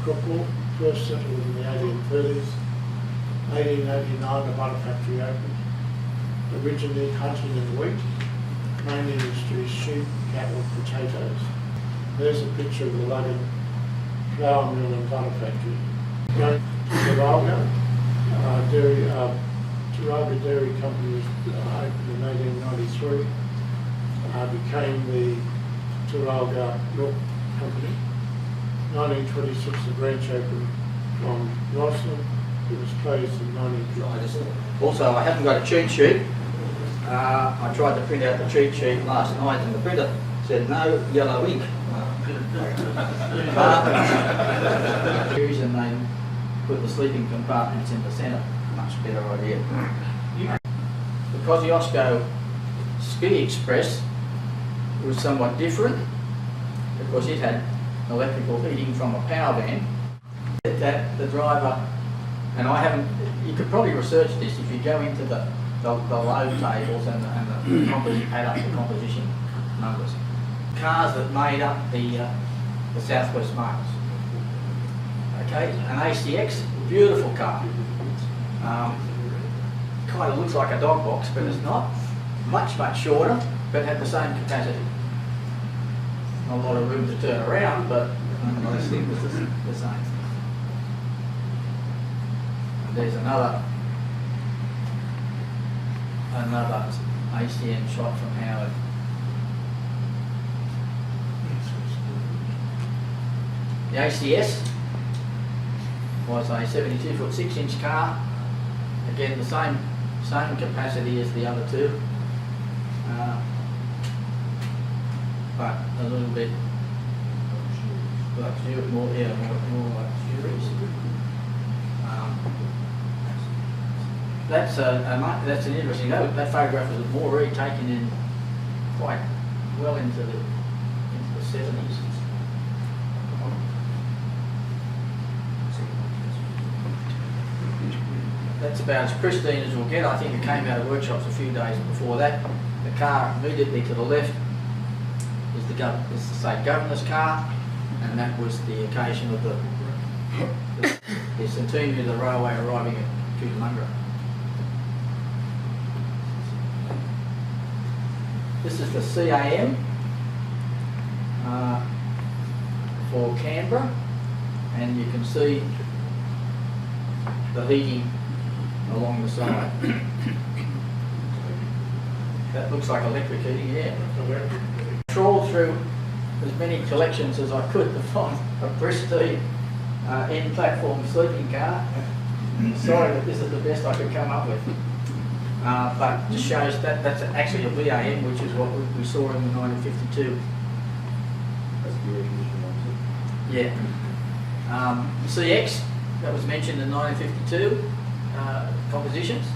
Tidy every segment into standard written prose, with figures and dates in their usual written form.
Crookall, first settled in the 1830s. 1889, the butter factory opened. Originally hunting and wheat. Main industry is sheep, cattle, potatoes. There's a picture of the Logan flour mill and butter factory. Going to Taralga, Taralga Dairy Company was opened in 1893. Became the Taralga Milk Company. 1926, the branch opened from Roslyn. It was closed in 1950. Also, I haven't got a cheat sheet. I tried to print out the cheat sheet last night and the printer said no yellow ink. And they put the sleeping compartments in the centre. Much better idea. The Kosciuszko Ski Express was somewhat different because it had electrical heating from a power van. That the driver, and I haven't, you could probably research this if you go into the load tables and the add up the composition numbers. Cars that made up the Southwest Mails. Okay, an ACX, beautiful car. Kind of looks like a dog box, but it's not. Much shorter, but had the same capacity. Not a lot of room to turn around, but nonetheless it was the same. And there's another ACN shot from Howard. The ACS was a 72-foot 6-inch car. Again, the same capacity as the other two, but a little bit luxurious, more luxurious. That's an interesting note. That photograph was more retaken in quite well into the 70s. That's about as pristine as we'll get. I think it came out of workshops a few days before that. The car immediately to the left is the state governor's car, and that was the occasion of the centenary of the railway arriving at Cootamundra. This is the CAM for Canberra, and you can see the heating along the side. That looks like electric heating, yeah. Trawled through as many collections as I could to find a pristine end platform sleeping car. Sorry that this is the best I could come up with. But just shows that that's actually a VAM, which is what we saw in the 1952. That's the air conditioning one. Yeah. CX, that was mentioned in 1952. Compositions.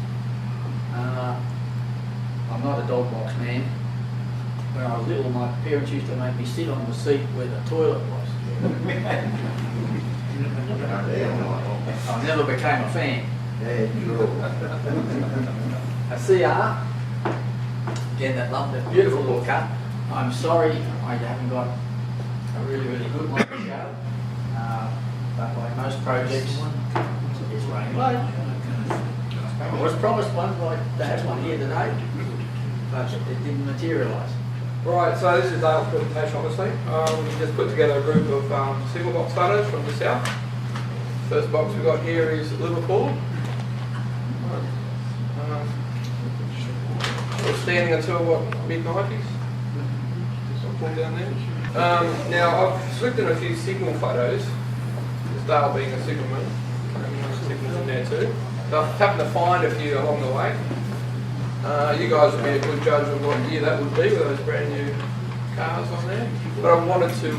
I'm not a dog box man. When I was little, my parents used to make me sit on the seat where the toilet was. I never became a fan. A CR, again that beautiful little cut. I'm sorry I haven't got a really good one to show, but like most projects, it's running late. I was promised one, like Dad's one here today, but it didn't materialise. Right, so this is Dale's presentation, obviously. We've just put together a group of single box photos from the south. First box we've got here is Liverpool. We're standing until mid-90s. Pull down there. Now I've slipped in a few signal photos. This Dale being a signalman, signals in there too. So I've happened to find a few along the way. You guys would be a good judge of what year that would be with those brand new cars on there. But I wanted to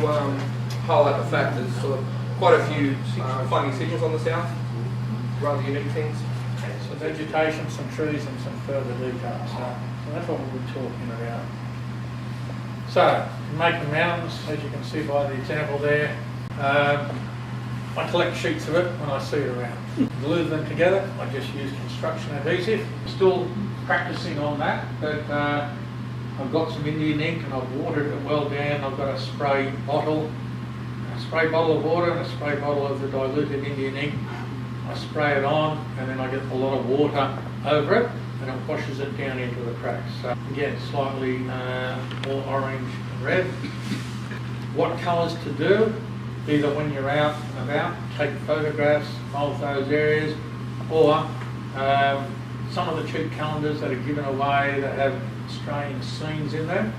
highlight the fact that there's sort of quite a few finding signals on the south, rather unique things. Some vegetation, some trees and some further details. So that's what we'll be talking about. So, making mountains, as you can see by the example there, I collect sheets of it when I see it around. Glue them together, I just use construction adhesive. Still practicing on that, but I've got some Indian ink and I've watered it well down. I've got a spray bottle, spray bottle of water and a spray bottle of the diluted Indian ink. I spray it on and then I get a lot of water over it and it washes it down into the cracks. So again, slightly more orange and red. What colours to do? Either when you're out and about, take photographs, mould those areas, or some of the cheap calendars that are given away that have Australian scenes in them.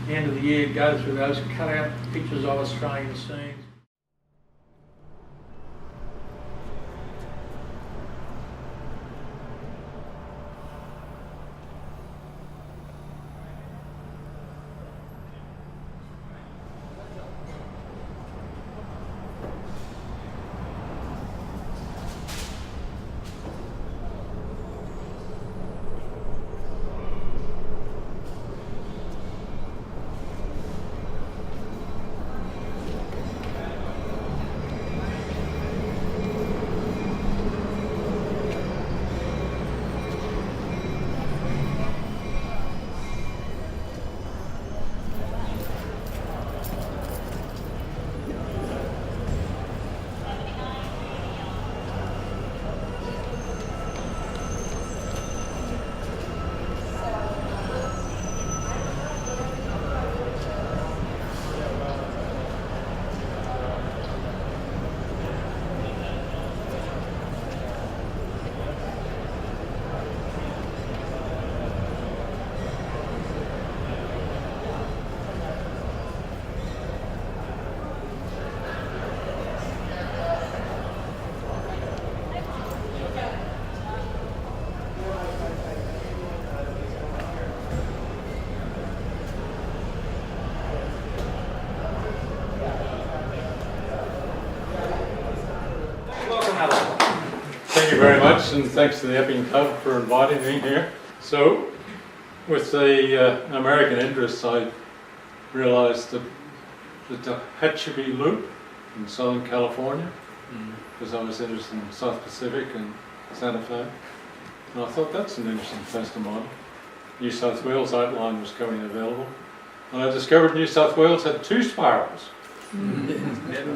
At the end of the year, go through those, cut out pictures of Australian scenes. Thank you very much, and thanks to the Epping Club for inviting me here. So, with the American interests, I realised that the Tehachapi Loop in Southern California, because I was interested in South Pacific and Santa Fe, and I thought that's an interesting place to model. New South Wales outline was coming available, and I discovered New South Wales had two spirals,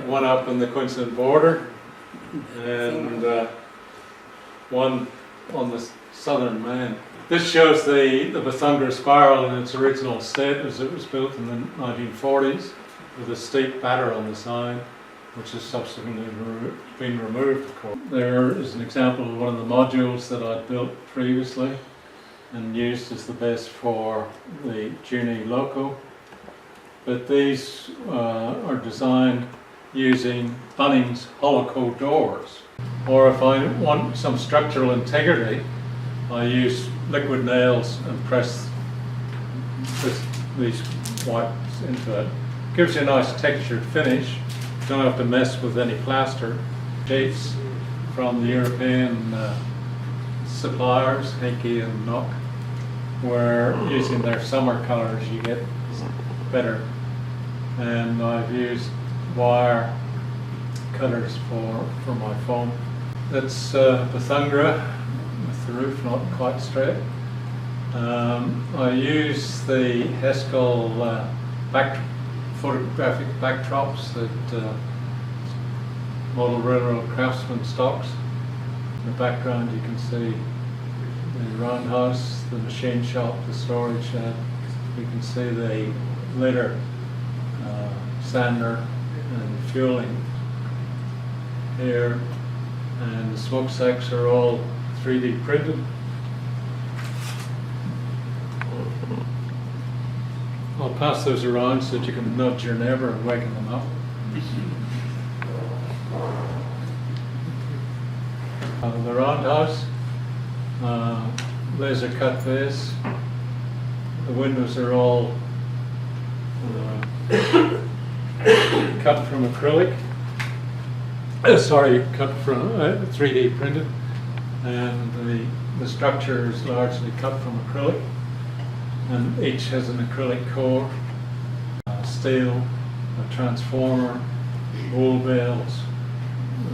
one up on the Queensland border and one on the southern main. This shows the Bethungra spiral in its original state as it was built in the 1940s, with a steep batter on the side, which has subsequently been removed, of course. There is an example of one of the modules that I'd built previously and used as the base for the Junie loco. But these are designed using Bunnings holoco doors. Or if I want some structural integrity, I use liquid nails and press these wipes into it. Gives you a nice textured finish. Don't have to mess with any plaster. Sheets from the European suppliers, Henke and Nock, where using their summer colours you get better. And I've used wire cutters for my foam. That's Bethungra with the roof not quite straight. I use the Heskel photographic backdrops that Model Railroad Craftsman stocks. In the background you can see the roundhouse, the machine shop, the storage shed. You can see the later sander and fueling here, and the smokestacks are all 3D printed. I'll pass those around so that you can nudge your neighbour and waken them up. The roundhouse, laser cut base. The windows are all cut from acrylic. Cut from 3D printed, and the structure is largely cut from acrylic, and each has an acrylic core, steel, a transformer, wool bales,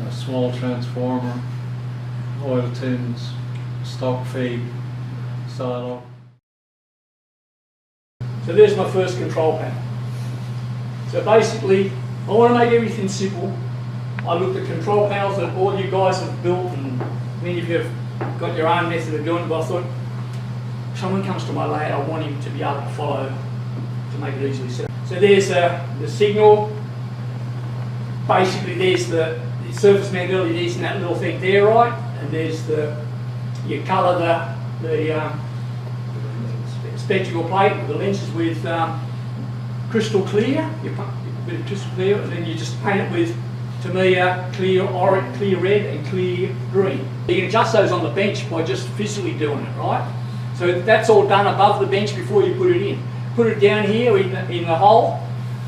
a small transformer, oil tins, stock feed, silo. So there's my first control panel. So basically, I want to make everything simple. I looked at control panels that all you guys have built, and many of you have got your own method of doing it, but I thought, if someone comes to my lathe, I want him to be able to follow, to make it easily set up. So there's the signal. Basically there's the surface mount LEDs and that little thing there, right? And there's you colour the spectacle plate with the lenses with crystal clear, you put a bit of crystal clear, and then you just paint it with, to me, clear orange, clear red and clear green. You can adjust those on the bench by just physically doing it, right? So that's all done above the bench before you put it in. Put it down here in the hole,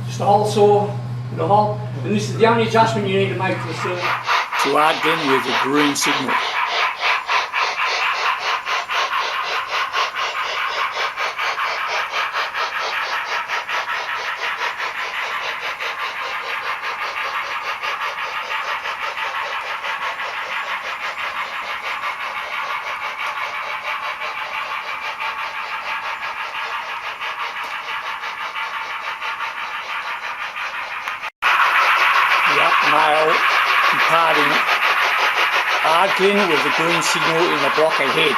just a hole saw in the hole, and this is the only adjustment you need to make to the circuit. To add then with a green signal. Male imparting arc-in with the green signal in the block ahead.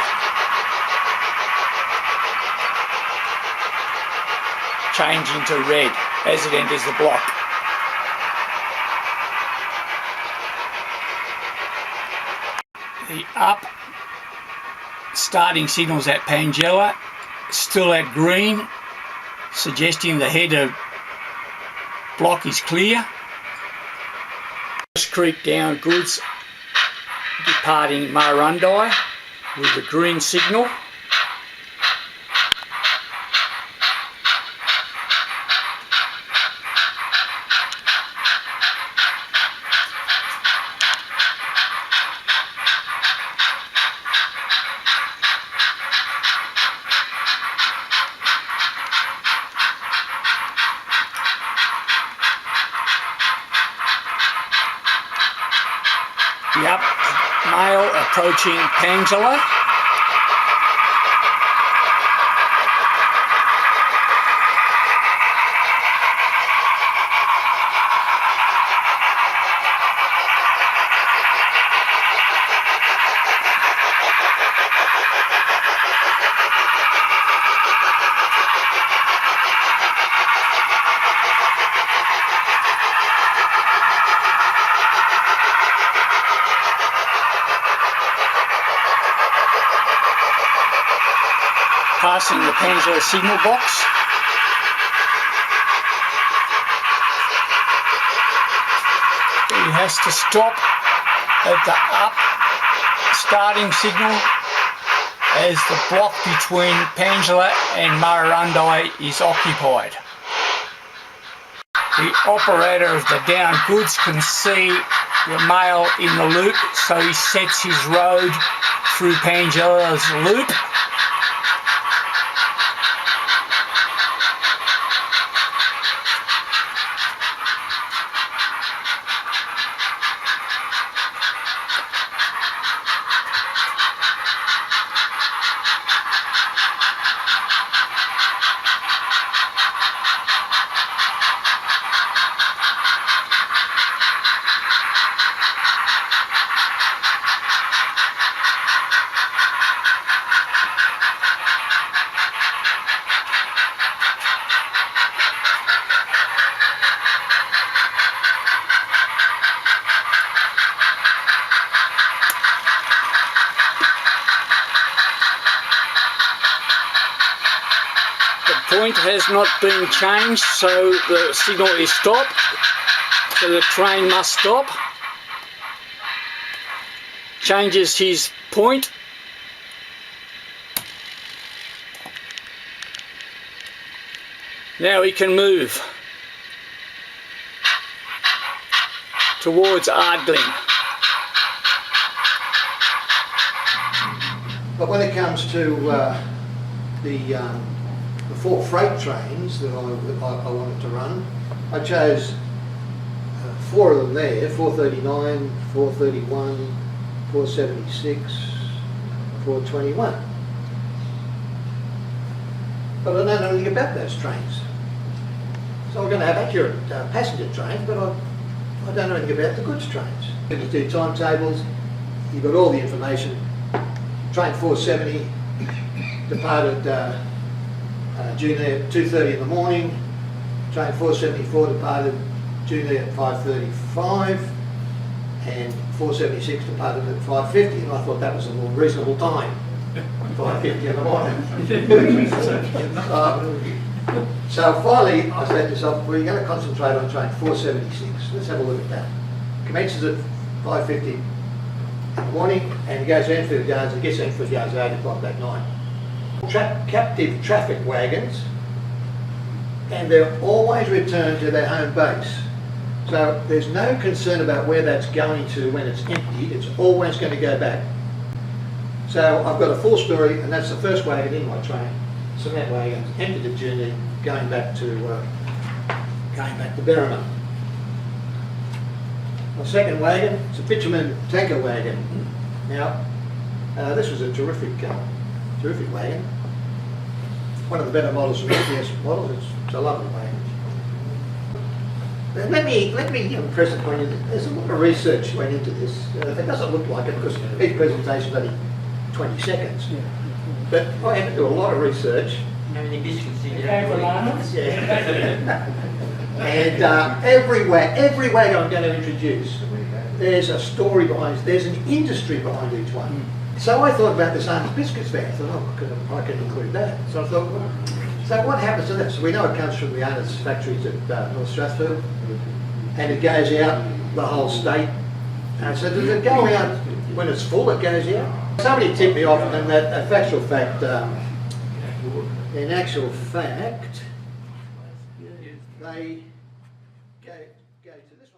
Changing to red as it enters the block. The up starting signals at Pangella, still at green, suggesting the head of block is clear. Creek down goods departing Marundai with the green signal. Yep, male approaching Pangella. Passing the Pangella signal box. He has to stop at the up starting signal as the block between Pangella and Marundai is occupied. The operator of the down goods can see the male in the loop, so he sets his road through Pangella's loop. Point has not been changed, so the signal is stopped, so the train must stop. Changes his point. Now he can move towards Ardglen. But when it comes to the 4 freight trains that I wanted to run, I chose 4 of them there, 439, 431, 476, 421. But I don't know anything about those trains. So we're going to have accurate passenger trains, but I don't know anything about the goods trains. You do timetables, you've got all the information. Train 470 departed June at 2:30 in the morning. Train 474 departed June at 5:35, and 476 departed at 5:50, and I thought that was a more reasonable time, 5:50 in the morning. So finally I said to myself, we're going to concentrate on train 476. Let's have a look at that. Commences at 5:50 in the morning and goes to Enfield Yards and gets to Enfield Yards at 8 o'clock that night. Captive traffic wagons, and they're always returned to their home base. So there's no concern about where that's going to when it's empty. It's always going to go back. So I've got a full story, and that's the first wagon in my train. Cement wagon emptied at Junee, going back to Berriman. My second wagon, it's a bitumen tanker wagon. Now, this was a terrific wagon. One of the better models from SPS models. It's a lovely wagon. Let me impress upon you that there's a lot of research went into this. It doesn't look like it because each presentation is only 20 seconds. But I had to do a lot of research. How many biscuits did you Okay, have? bananas? Yeah. And every wagon I'm going to introduce, there's a story behind it. There's an industry behind each one. So I thought about this Arnott's Biscuits van. I thought, oh, I can include that. So I thought, well, so what happens to this? So we know it comes from the Arnott's factories at North Strathfield, and it goes out the whole state. So does it go out when it's full? It goes out. Somebody tipped me off, and that in actual fact, they go to this one.